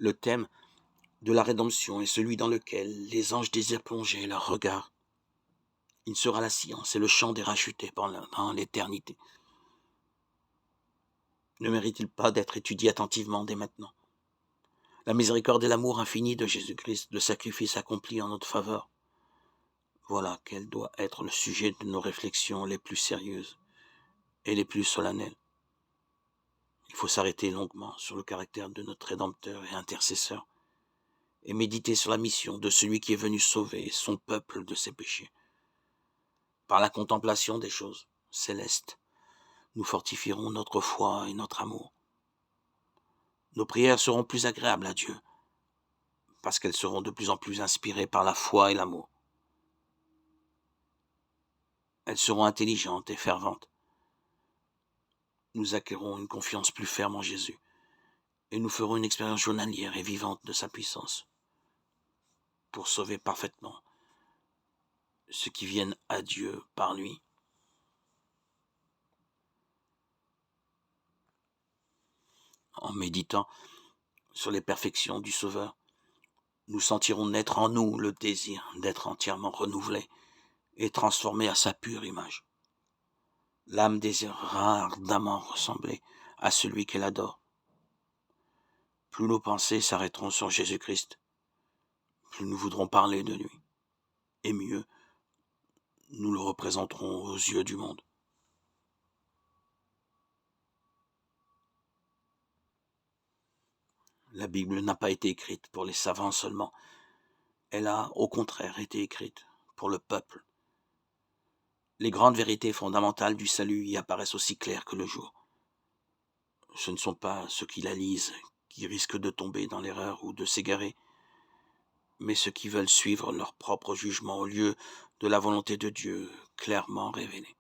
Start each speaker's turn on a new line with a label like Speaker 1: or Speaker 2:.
Speaker 1: Le thème de la rédemption est celui dans lequel les anges désirent plonger leur regard. Il sera la science et le chant des rachetés pendant l'éternité. Ne mérite-t-il pas d'être étudié attentivement dès maintenant? La miséricorde et l'amour infini de Jésus-Christ, le sacrifice accompli en notre faveur. Voilà quel doit être le sujet de nos réflexions les plus sérieuses et les plus solennelles. Il faut s'arrêter longuement sur le caractère de notre Rédempteur et intercesseur et méditer sur la mission de celui qui est venu sauver son peuple de ses péchés. Par la contemplation des choses célestes, nous fortifierons notre foi et notre amour. Nos prières seront plus agréables à Dieu parce qu'elles seront de plus en plus inspirées par la foi et l'amour. Elles seront intelligentes et ferventes. Nous acquerrons une confiance plus ferme en Jésus et nous ferons une expérience journalière et vivante de sa puissance pour sauver parfaitement ceux qui viennent à Dieu par lui. En méditant sur les perfections du Sauveur, nous sentirons naître en nous le désir d'être entièrement renouvelé et transformé à sa pure image. L'âme désirera ardemment ressembler à celui qu'elle adore. Plus nos pensées s'arrêteront sur Jésus-Christ, plus nous voudrons parler de lui, et mieux nous le représenterons aux yeux du monde. La Bible n'a pas été écrite pour les savants seulement, elle a au contraire été écrite pour le peuple. Les grandes vérités fondamentales du salut y apparaissent aussi claires que le jour. Ce ne sont pas ceux qui la lisent qui risquent de tomber dans l'erreur ou de s'égarer, mais ceux qui veulent suivre leur propre jugement au lieu de la volonté de Dieu clairement révélée.